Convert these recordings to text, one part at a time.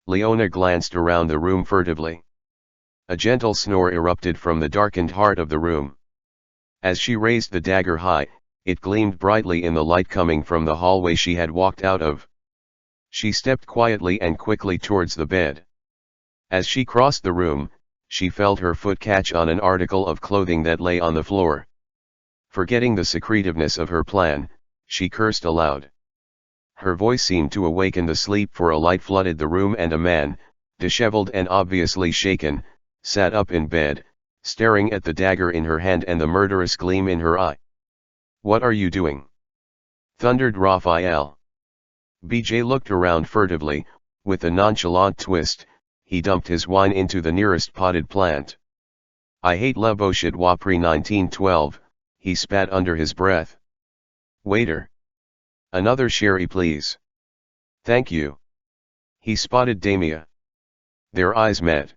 Leona glanced around the room furtively. A gentle snore erupted from the darkened heart of the room. As she raised the dagger high, it gleamed brightly in the light coming from the hallway she had walked out of. She stepped quietly and quickly towards the bed. As she crossed the room, she felt her foot catch on an article of clothing that lay on the floor. Forgetting the secretiveness of her plan, she cursed aloud. Her voice seemed to awaken the sleep, for a light flooded the room and a man, disheveled and obviously shaken, sat up in bed, staring at the dagger in her hand and the murderous gleam in her eye. "What are you doing?" thundered Raphael. BJ looked around furtively. With a nonchalant twist, he dumped his wine into the nearest potted plant. "I hate le Bouchet Wapri 1912, he spat under his breath. "Waiter. Another sherry please." "Thank you." He spotted Damia. Their eyes met.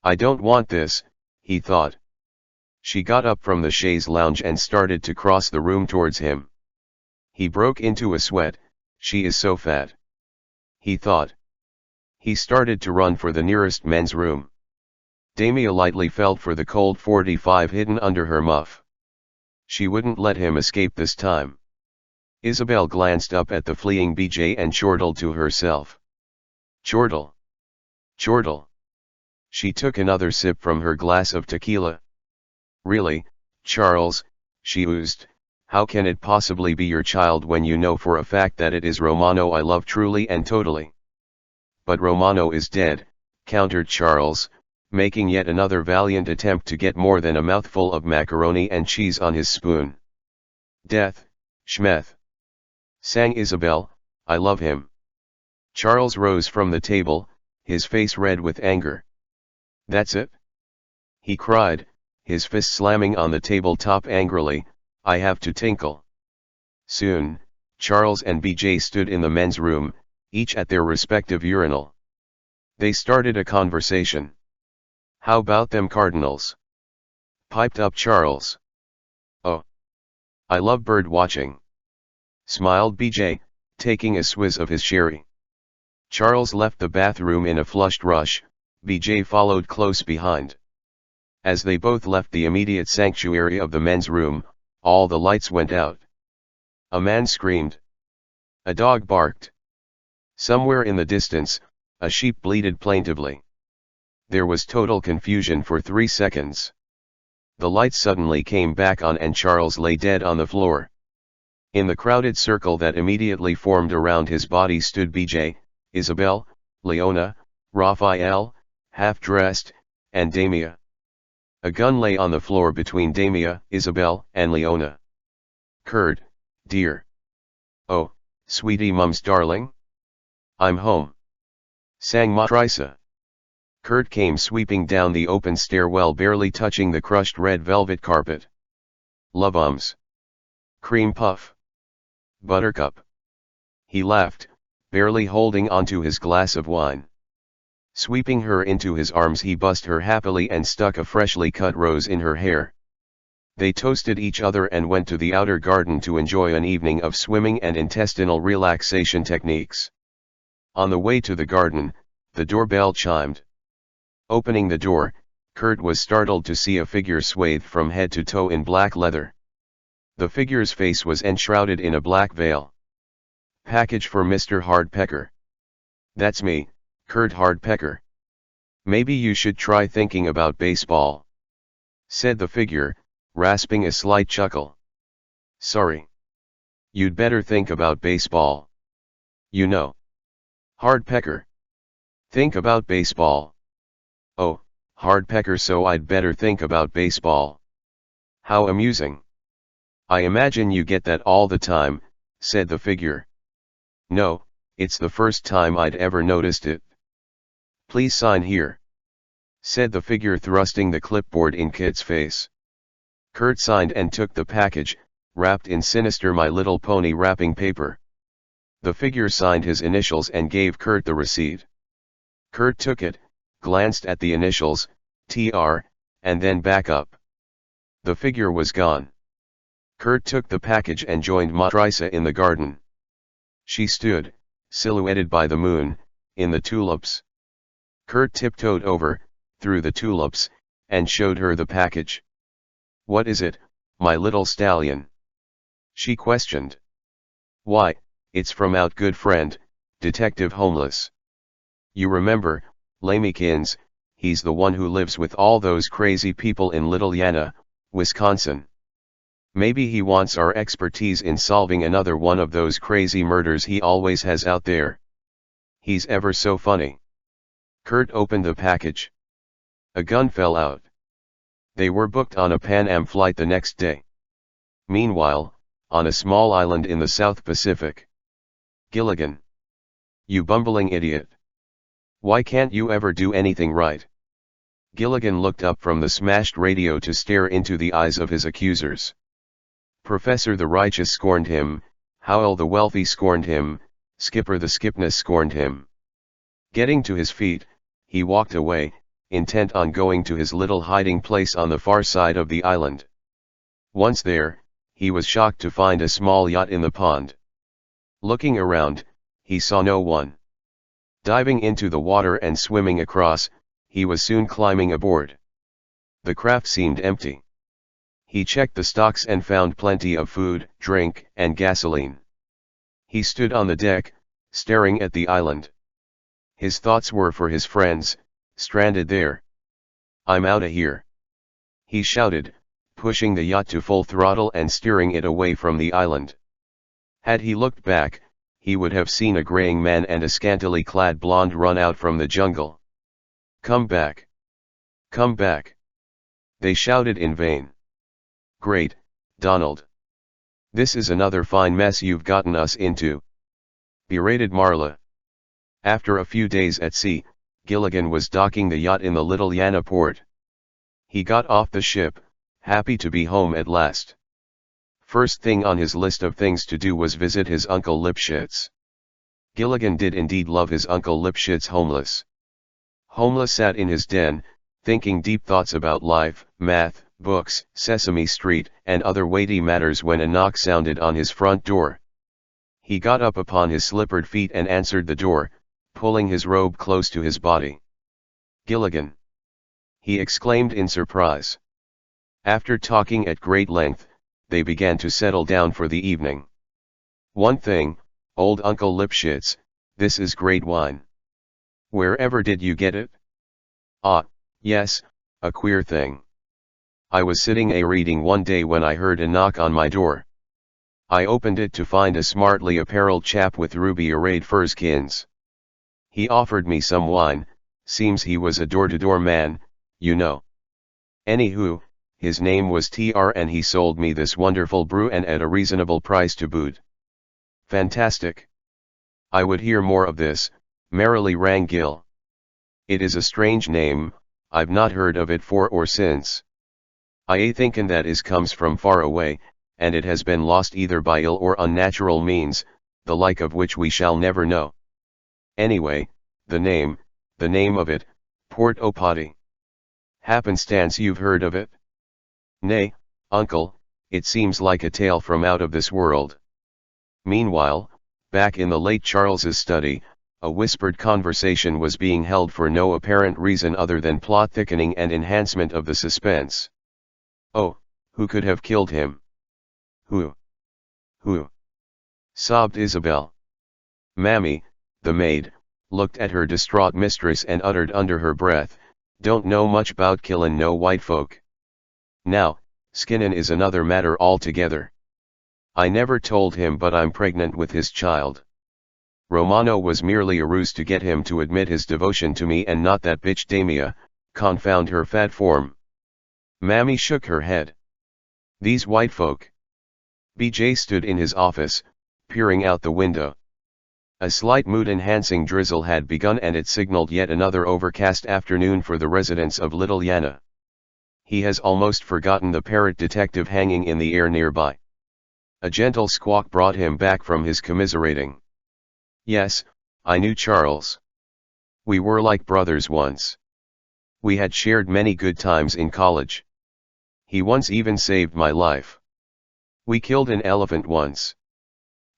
"I don't want this," he thought. She got up from the chaise lounge and started to cross the room towards him. He broke into a sweat. "She is so fat," he thought. He started to run for the nearest men's room. Damia lightly felt for the Colt 45 hidden under her muff. She wouldn't let him escape this time. Isabel glanced up at the fleeing BJ and chortled to herself. "Chortle. Chortle." She took another sip from her glass of tequila. "Really, Charles," she oozed, "how can it possibly be your child when you know for a fact that it is Romano I love truly and totally?" "But Romano is dead," countered Charles, making yet another valiant attempt to get more than a mouthful of macaroni and cheese on his spoon. "Death, Schmeth," sang Isabel, "I love him." Charles rose from the table, his face red with anger. "That's it?" he cried, his fist slamming on the tabletop angrily. "I have to tinkle." Soon, Charles and BJ stood in the men's room, each at their respective urinal. They started a conversation. "How about them Cardinals?" piped up Charles. "Oh, I love bird watching," smiled BJ, taking a swizz of his sherry. Charles left the bathroom in a flushed rush. BJ followed close behind. As they both left the immediate sanctuary of the men's room, all the lights went out. A man screamed. A dog barked. Somewhere in the distance, a sheep bleated plaintively. There was total confusion for 3 seconds. The lights suddenly came back on and Charles lay dead on the floor. In the crowded circle that immediately formed around his body stood BJ, Isabel, Leona, Raphael, half-dressed, and Damia. A gun lay on the floor between Damia, Isabel, and Leona. "Kurt, dear. Oh, sweetie mums darling. I'm home," sang Matrisa. Kurt came sweeping down the open stairwell, barely touching the crushed red velvet carpet. "Love cream puff. Buttercup." He laughed, barely holding onto his glass of wine. Sweeping her into his arms, he bussed her happily and stuck a freshly cut rose in her hair. They toasted each other and went to the outer garden to enjoy an evening of swimming and intestinal relaxation techniques. On the way to the garden, the doorbell chimed. Opening the door, Kurt was startled to see a figure swathed from head to toe in black leather. The figure's face was enshrouded in a black veil. "Package for Mr. Hardpecker." "That's me, Kurt Hardpecker. Maybe you should try thinking about baseball," said the figure, rasping a slight chuckle. "Sorry. You'd better think about baseball. You know. Hardpecker. Think about baseball." "Oh, Hardpecker, so I'd better think about baseball. How amusing. I imagine you get that all the time," said the figure. "No, it's the first time I'd ever noticed it." "Please sign here," said the figure, thrusting the clipboard in Kit's face. Kurt signed and took the package, wrapped in sinister My Little Pony wrapping paper. The figure signed his initials and gave Kurt the receipt. Kurt took it, glanced at the initials, TR, and then back up. The figure was gone. Kurt took the package and joined Matrisa in the garden. She stood, silhouetted by the moon, in the tulips. Kurt tiptoed over, through the tulips, and showed her the package. "What is it, my little stallion?" she questioned. "Why, it's from our good friend, Detective Homeless. You remember, Lamekins, he's the one who lives with all those crazy people in Little Yana, Wisconsin. Maybe he wants our expertise in solving another one of those crazy murders he always has out there. He's ever so funny." Kurt opened the package. A gun fell out. They were booked on a Pan Am flight the next day. Meanwhile, on a small island in the South Pacific. "Gilligan. You bumbling idiot. Why can't you ever do anything right?" Gilligan looked up from the smashed radio to stare into the eyes of his accusers. Professor the Righteous scorned him, Howell the Wealthy scorned him, Skipper the Skipness scorned him. Getting to his feet, he walked away, intent on going to his little hiding place on the far side of the island. Once there, he was shocked to find a small yacht in the pond. Looking around, he saw no one. Diving into the water and swimming across, he was soon climbing aboard. The craft seemed empty. He checked the stocks and found plenty of food, drink, and gasoline. He stood on the deck, staring at the island. His thoughts were for his friends, stranded there. "I'm outta here," he shouted, pushing the yacht to full throttle and steering it away from the island. Had he looked back, he would have seen a graying man and a scantily clad blonde run out from the jungle. "Come back! Come back!" they shouted in vain. "Great, Donald. This is another fine mess you've gotten us into," berated Marla. After a few days at sea, Gilligan was docking the yacht in the Little Yana port. He got off the ship, happy to be home at last. First thing on his list of things to do was visit his Uncle Lipschitz. Gilligan did indeed love his Uncle Lipschitz. Homeless sat in his den, thinking deep thoughts about life, math, books, Sesame Street, and other weighty matters when a knock sounded on his front door. He got up upon his slippered feet and answered the door, pulling his robe close to his body. "Gilligan!" he exclaimed in surprise. After talking at great length, they began to settle down for the evening. "One thing, old Uncle Lipschitz, this is great wine. Wherever did you get it?" "Ah, yes, a queer thing. I was sitting reading one day when I heard a knock on my door. I opened it to find a smartly apparelled chap with ruby-arrayed furskins. He offered me some wine, seems he was a door-to-door man, you know. Anywho, his name was TR and he sold me this wonderful brew and at a reasonable price to boot. Fantastic. I would hear more of this," merrily rang Gil. "It is a strange name, I've not heard of it for or since. I thinkin' that is comes from far away, and it has been lost either by ill or unnatural means, the like of which we shall never know. Anyway, the name of it, Port au Potty. Happenstance you've heard of it?" "Nay, uncle, it seems like a tale from out of this world." Meanwhile, back in the late Charles's study, a whispered conversation was being held for no apparent reason other than plot thickening and enhancement of the suspense. "Oh, who could have killed him? Who? Who?" sobbed Isabel. Mammy, the maid, looked at her distraught mistress and uttered under her breath, "Don't know much 'bout killin' no white folk. Now, skinnin' is another matter altogether. I never told him but I'm pregnant with his child. Romano was merely a ruse to get him to admit his devotion to me and not that bitch Damia, confound her fat form." Mammy shook her head. "These white folk." BJ stood in his office, peering out the window. A slight mood-enhancing drizzle had begun and it signaled yet another overcast afternoon for the residents of Little Yana. He has almost forgotten the parrot detective hanging in the air nearby. A gentle squawk brought him back from his commiserating. "Yes, I knew Charles. We were like brothers once. We had shared many good times in college. He once even saved my life. We killed an elephant once.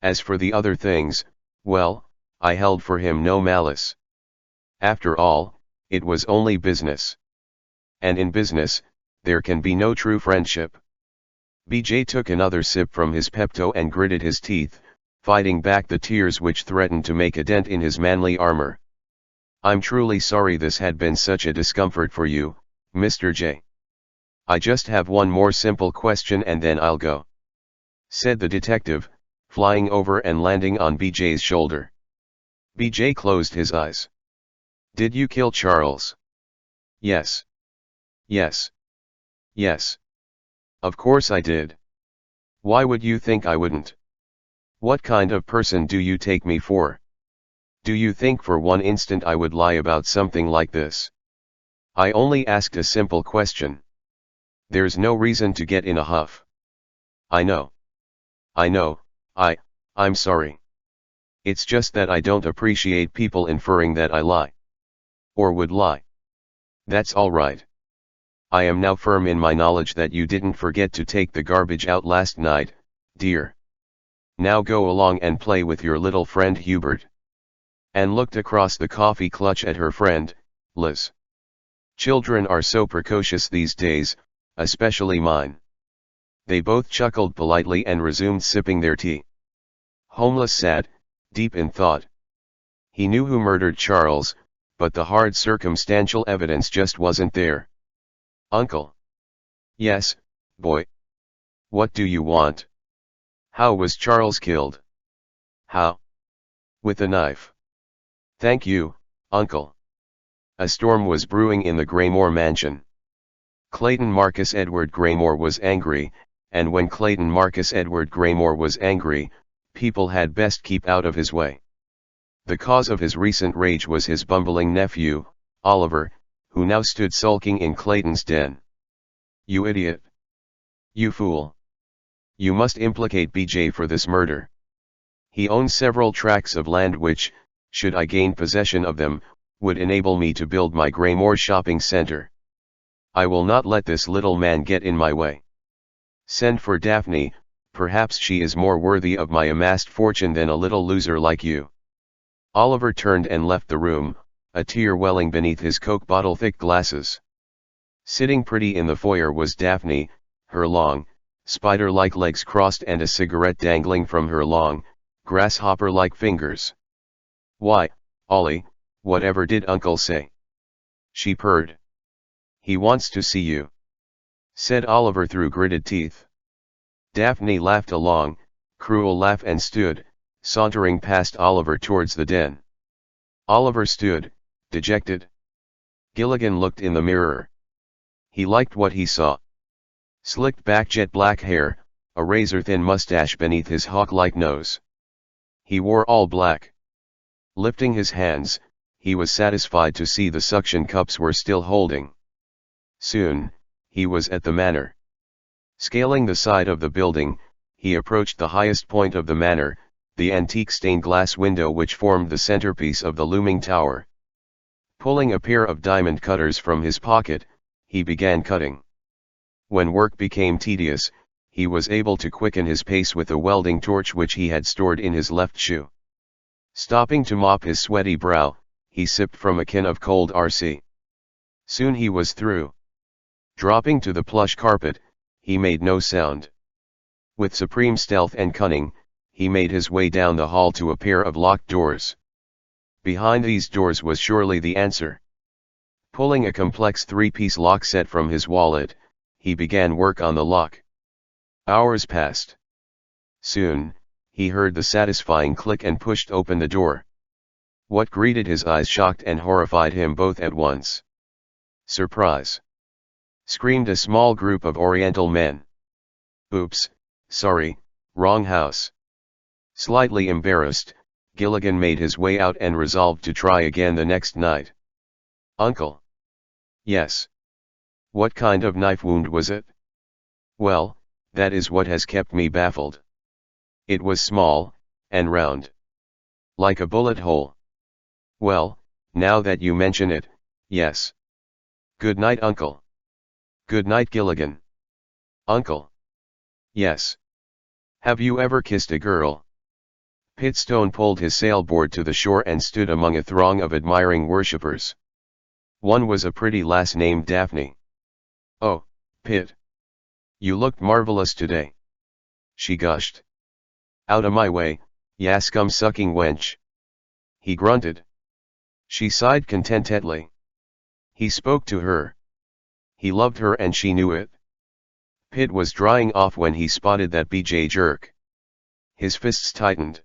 As for the other things, well, I held for him no malice. After all, it was only business. And in business, there can be no true friendship. BJ took another sip from his Pepto and gritted his teeth, fighting back the tears which threatened to make a dent in his manly armor. I'm truly sorry this had been such a discomfort for you, Mr. J. I just have one more simple question and then I'll go, said the detective, flying over and landing on BJ's shoulder. BJ closed his eyes. Did you kill Charles? Yes. Yes. Yes. Of course I did. Why would you think I wouldn't? What kind of person do you take me for? Do you think for one instant I would lie about something like this? I only asked a simple question. There's no reason to get in a huff. I know. I know, I'm sorry. It's just that I don't appreciate people inferring that I lie. Or would lie. That's all right. I am now firm in my knowledge that you didn't forget to take the garbage out last night, dear. Now go along and play with your little friend Hubert. Anne looked across the coffee clutch at her friend, Liz. Children are so precocious these days, especially mine. They both chuckled politely and resumed sipping their tea. Homeless sat, deep in thought. He knew who murdered Charles, but the hard circumstantial evidence just wasn't there. Uncle. Yes, boy. What do you want? How was Charles killed? How? With a knife. Thank you, Uncle. A storm was brewing in the Graymore mansion. Clayton Marcus Edward Graymore was angry, and when Clayton Marcus Edward Graymore was angry, people had best keep out of his way. The cause of his recent rage was his bumbling nephew, Oliver, who now stood sulking in Clayton's den. You idiot! You fool! You must implicate BJ for this murder. He owns several tracts of land which, should I gain possession of them, would enable me to build my Graymore shopping center. I will not let this little man get in my way. Send for Daphne, perhaps she is more worthy of my amassed fortune than a little loser like you. Oliver turned and left the room, a tear welling beneath his Coke bottle-thick glasses. Sitting pretty in the foyer was Daphne, her long, spider-like legs crossed and a cigarette dangling from her long, grasshopper-like fingers. Why, Ollie, whatever did Uncle say? She purred. He wants to see you, said Oliver through gritted teeth. Daphne laughed a long, cruel laugh and stood, sauntering past Oliver towards the den. Oliver stood, dejected. Gilligan looked in the mirror. He liked what he saw. Slicked back jet black hair, a razor-thin mustache beneath his hawk-like nose. He wore all black. Lifting his hands, he was satisfied to see the suction cups were still holding. Soon, he was at the manor. Scaling the side of the building, he approached the highest point of the manor, the antique stained glass window which formed the centerpiece of the looming tower. Pulling a pair of diamond cutters from his pocket, he began cutting. When work became tedious, he was able to quicken his pace with a welding torch which he had stored in his left shoe. Stopping to mop his sweaty brow, he sipped from a can of cold RC. Soon he was through. Dropping to the plush carpet, he made no sound. With supreme stealth and cunning, he made his way down the hall to a pair of locked doors. Behind these doors was surely the answer. Pulling a complex three-piece lock set from his wallet, he began work on the lock. Hours passed. Soon, he heard the satisfying click and pushed open the door. What greeted his eyes shocked and horrified him both at once. Surprise! Screamed a small group of Oriental men. Oops, sorry, wrong house. Slightly embarrassed, Gilligan made his way out and resolved to try again the next night. Uncle. Yes. What kind of knife wound was it? Well, that is what has kept me baffled. It was small, and round. Like a bullet hole. Well, now that you mention it, yes. Good night, Uncle. Good night, Gilligan. Uncle. Yes. Have you ever kissed a girl? Pitstone pulled his sailboard to the shore and stood among a throng of admiring worshippers. One was a pretty lass named Daphne. "Oh, Pitt. You looked marvelous today," she gushed. "Outta my way, ya scum-sucking wench," he grunted. She sighed contentedly. He spoke to her. He loved her and she knew it. Pitt was drying off when he spotted that BJ jerk. His fists tightened.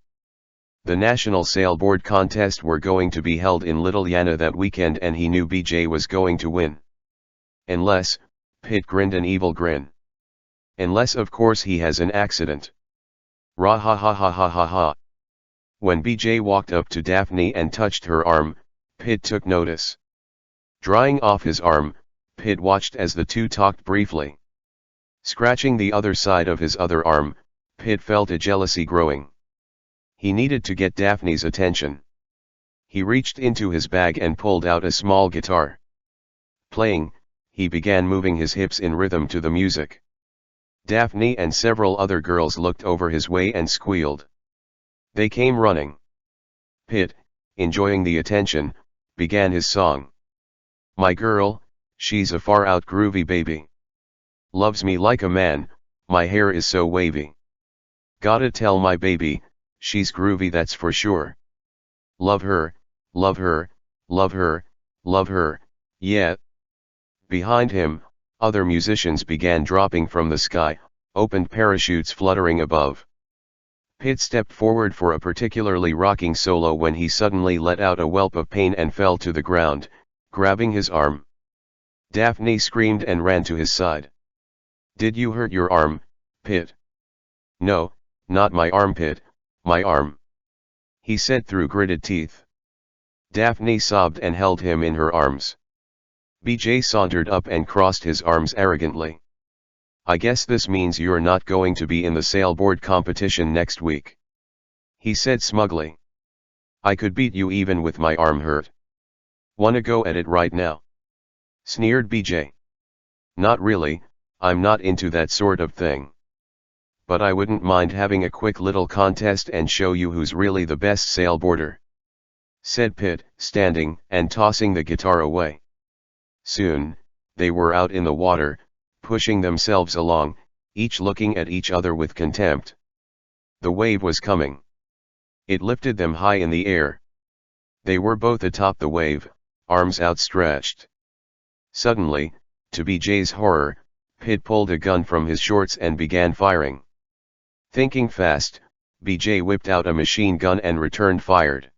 The National Sailboard Contest were going to be held in Little Yana that weekend and he knew BJ was going to win. Unless, Pitt grinned an evil grin. Unless of course he has an accident. Rah ha ha ha ha ha ha. When BJ walked up to Daphne and touched her arm, Pitt took notice. Drying off his arm, Pitt watched as the two talked briefly. Scratching the other side of his other arm, Pitt felt a jealousy growing. He needed to get Daphne's attention. He reached into his bag and pulled out a small guitar. Playing, he began moving his hips in rhythm to the music. Daphne and several other girls looked over his way and squealed. They came running. Pitt, enjoying the attention, began his song. "My girl, she's a far-out groovy baby. Loves me like a man, my hair is so wavy. Gotta tell my baby, she's groovy that's for sure. Love her, love her, love her, love her, yeah." Behind him, other musicians began dropping from the sky, opened parachutes fluttering above. Pitt stepped forward for a particularly rocking solo when he suddenly let out a whelp of pain and fell to the ground, grabbing his arm. Daphne screamed and ran to his side. "Did you hurt your arm, Pitt?" "No, not my armpit, my arm," he said through gritted teeth. Daphne sobbed and held him in her arms. BJ sauntered up and crossed his arms arrogantly. "I guess this means you're not going to be in the sailboard competition next week," he said smugly. "I could beat you even with my arm hurt. Wanna go at it right now?" sneered BJ. "Not really, I'm not into that sort of thing. But I wouldn't mind having a quick little contest and show you who's really the best sailboarder," said Pitt, standing and tossing the guitar away. Soon, they were out in the water, pushing themselves along, each looking at each other with contempt. The wave was coming. It lifted them high in the air. They were both atop the wave, arms outstretched. Suddenly, to BJ's horror, Pitt pulled a gun from his shorts and began firing. Thinking fast, BJ whipped out a machine gun and returned fired.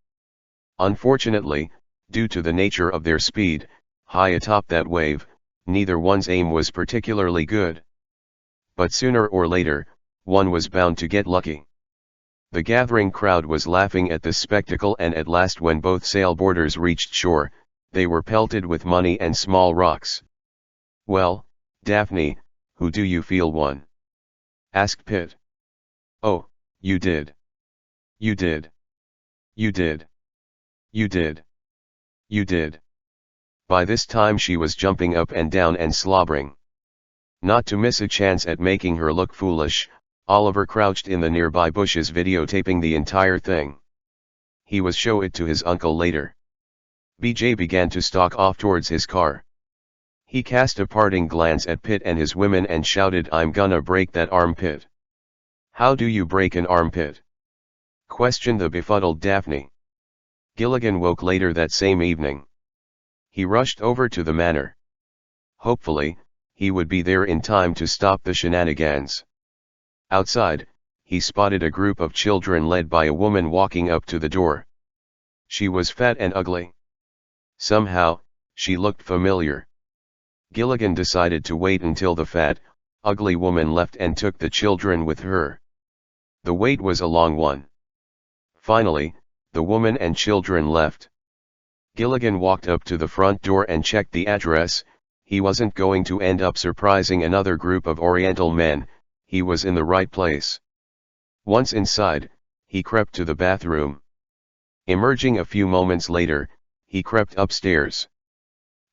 Unfortunately, due to the nature of their speed, high atop that wave, neither one's aim was particularly good. But sooner or later, one was bound to get lucky. The gathering crowd was laughing at this spectacle, and at last when both sailboarders reached shore, they were pelted with money and small rocks. "Well, Daphne, who do you feel won?" asked Pitt. "Oh, you did. You did. You did. You did. You did." By this time she was jumping up and down and slobbering. Not to miss a chance at making her look foolish, Oliver crouched in the nearby bushes videotaping the entire thing. He was show it to his uncle later. BJ began to stalk off towards his car. He cast a parting glance at Pitt and his women and shouted, "I'm gonna break that armpit." "How do you break an armpit?" questioned the befuddled Daphne. Gilligan woke later that same evening. He rushed over to the manor. Hopefully, he would be there in time to stop the shenanigans. Outside, he spotted a group of children led by a woman walking up to the door. She was fat and ugly. Somehow, she looked familiar. Gilligan decided to wait until the fat, ugly woman left and took the children with her. The wait was a long one. Finally, the woman and children left. Gilligan walked up to the front door and checked the address. He wasn't going to end up surprising another group of Oriental men, he was in the right place. Once inside, he crept to the bathroom. Emerging a few moments later, he crept upstairs.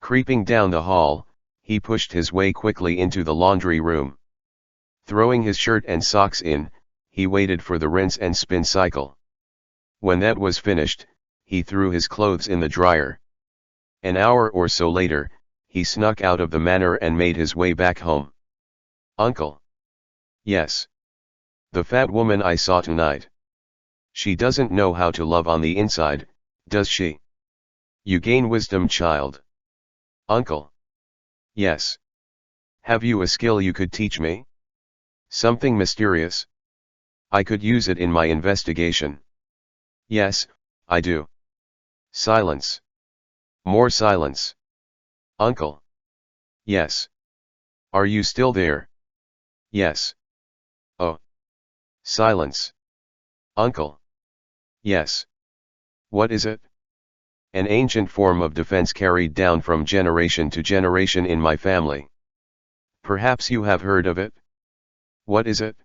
Creeping down the hall, he pushed his way quickly into the laundry room. Throwing his shirt and socks in, he waited for the rinse and spin cycle. When that was finished, he threw his clothes in the dryer. An hour or so later, he snuck out of the manor and made his way back home. Uncle. Yes. The fat woman I saw tonight. She doesn't know how to love on the inside, does she? You gain wisdom, child. Uncle. Yes. Have you a skill you could teach me? Something mysterious? I could use it in my investigation. Yes, I do. Silence. More silence. Uncle. Yes. Are you still there? Yes. Oh. Silence. Uncle. Yes. What is it? An ancient form of defense carried down from generation to generation in my family. Perhaps you have heard of it? What is it?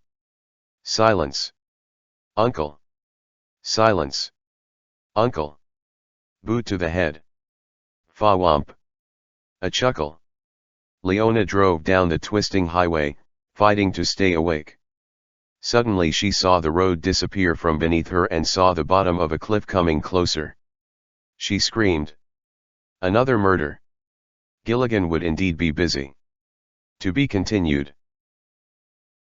Silence. Uncle. Silence. Uncle. Boot to the head. Fa-womp. A chuckle. Leona drove down the twisting highway, fighting to stay awake. Suddenly she saw the road disappear from beneath her and saw the bottom of a cliff coming closer. She screamed. Another murder. Gilligan would indeed be busy. To be continued.